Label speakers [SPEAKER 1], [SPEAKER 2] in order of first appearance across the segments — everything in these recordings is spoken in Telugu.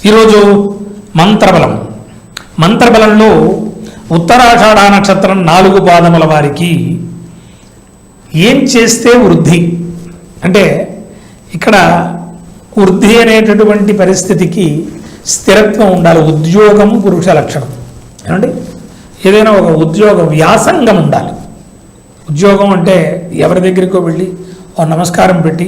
[SPEAKER 1] ఈరోజు మంత్రబలం. మంత్రబలంలో ఉత్తరాషాఢ నక్షత్రం 4 పాదముల వారికి ఏం చేస్తే వృద్ధి అంటే, ఇక్కడ వృద్ధి అనేటటువంటి పరిస్థితికి స్థిరత్వం ఉండాలి. ఉద్యోగం పురుష లక్షణం. ఏమండి, ఏదైనా ఒక ఉద్యోగ వ్యాసంగం ఉండాలి. ఉద్యోగం అంటే ఎవరి దగ్గరికో వెళ్ళి ఒక నమస్కారం పెట్టి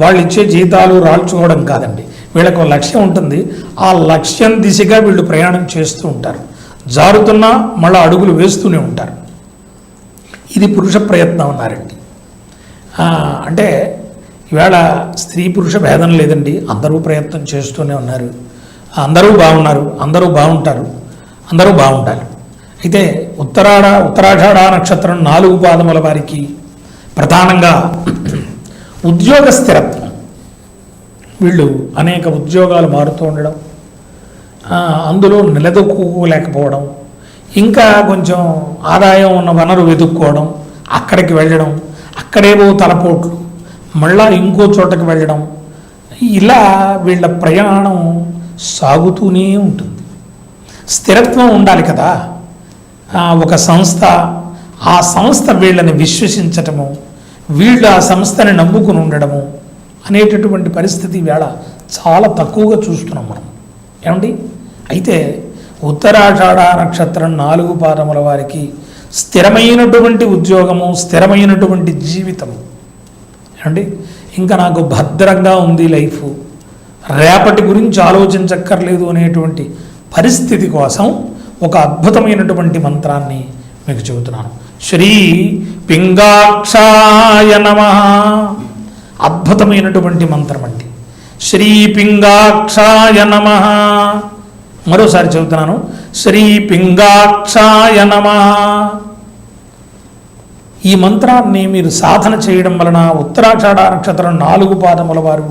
[SPEAKER 1] వాళ్ళు ఇచ్చే జీతాలు రాల్చుకోవడం కాదండి. వీళ్ళకు లక్ష్యం ఉంటుంది. ఆ లక్ష్యం దిశగా వీళ్ళు ప్రయాణం చేస్తూ ఉంటారు. జారుతున్నా మళ్ళీ అడుగులు వేస్తూనే ఉంటారు. ఇది పురుష ప్రయత్నం అన్నారండి. అంటే ఈవేళ స్త్రీ పురుష భేదం లేదండి. అందరూ ప్రయత్నం చేస్తూనే ఉన్నారు. అందరూ బాగున్నారు, అందరూ బాగుంటారు, అందరూ బాగుంటారు. అయితే ఉత్తరాషాఢ నక్షత్రం 4 పాదముల వారికి ప్రధానంగా ఉద్యోగ స్థిరత్వం. వీళ్ళు అనేక ఉద్యోగాలు మారుతూ ఉండడం, అందులో నిలదొక్కుకోలేకపోవడం, ఇంకా కొంచెం ఆదాయం ఉన్న వనరు వెతుక్కోవడం, అక్కడికి వెళ్ళడం, అక్కడేవో తలపోట్లు, మళ్ళా ఇంకో చోటకి వెళ్ళడం, ఇలా వీళ్ళ ప్రయాణం సాగుతూనే ఉంటుంది. స్థిరత్వం ఉండాలి కదా. ఒక సంస్థ, ఆ సంస్థ వీళ్ళని విశ్వసించటము, వీళ్ళు ఆ సంస్థని నమ్ముకుని ఉండడము అనేటటువంటి పరిస్థితి వేళ చాలా తక్కువగా చూస్తున్నాం మనం. ఏమండి, అయితే ఉత్తరాషాఢ నక్షత్రం 4 పాదముల వారికి స్థిరమైనటువంటి ఉద్యోగము, స్థిరమైనటువంటి జీవితము. ఏమండి, ఇంకా నాకు భద్రంగా ఉంది లైఫ్, రేపటి గురించి ఆలోచించక్కర్లేదు అనేటువంటి పరిస్థితి కోసం ఒక అద్భుతమైనటువంటి మంత్రాన్ని మీకు చెబుతున్నాను. శ్రీ పింగాక్షాయ నమః. అద్భుతమైనటువంటి మంత్రం అండి. శ్రీ పింగాక్షాయ నమః. మరోసారి చెబుతున్నాను. శ్రీ పింగాక్షాయ నమః. ఈ మంత్రాన్ని మీరు సాధన చేయడం వలన ఉత్తరాషాఢ నక్షత్రం 4 పాదముల వారు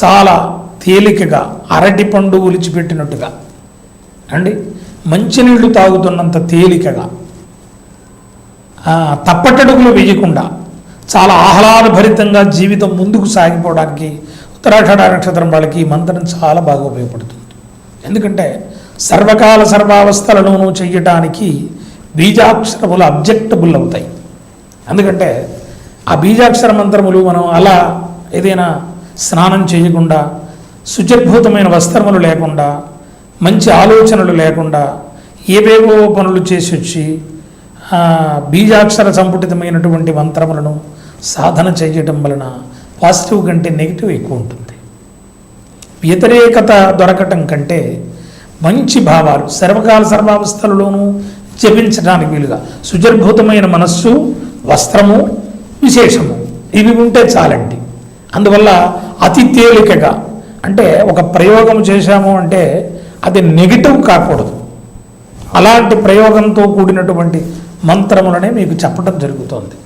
[SPEAKER 1] చాలా తేలికగా అరటిపండు ఒలిచిపెట్టినట్టుగా అండి, మంచినీళ్లు తాగుతున్నంత తేలికగా, తప్పటడుగులు వేయకుండా చాలా ఆహ్లాదభరితంగా జీవితం ముందుకు సాగిపోవడానికి ఉత్తరాషాఢ నక్షత్రం వాళ్ళకి ఈ మంత్రం చాలా బాగా ఉపయోగపడుతుంది. ఎందుకంటే సర్వకాల సర్వావస్థలలోనూ చెయ్యటానికి బీజాక్షరములు అబ్జెక్టబుల్ అవుతాయి. ఎందుకంటే ఆ బీజాక్షర మంత్రములు మనం అలా ఏదైనా స్నానం చేయకుండా, శుచిర్భూతమైన వస్త్రములు లేకుండా, మంచి ఆలోచనలు లేకుండా ఏవేవో పనులు చేసి వచ్చి బీజాక్షర సంపుటితమైనటువంటి మంత్రములను సాధన చేయటం వలన పాజిటివ్ కంటే నెగిటివ్ ఎక్కువ ఉంటుంది. వ్యతిరేకత దొరకటం కంటే మంచి భావాలు సర్వకాల సర్వావస్థలలోనూ జపించడానికి వీలుగా శుచిర్భూతమైన మనస్సు, వస్త్రము, విశేషము ఇవి ఉంటే చాలండి. అందువల్ల అతి తేలికగా, అంటే ఒక ప్రయోగం చేశాము అంటే అది నెగిటివ్ కాకూడదు. అలాంటి ప్రయోగంతో కూడినటువంటి మంత్రములనే మీకు చెప్పడం జరుగుతోంది.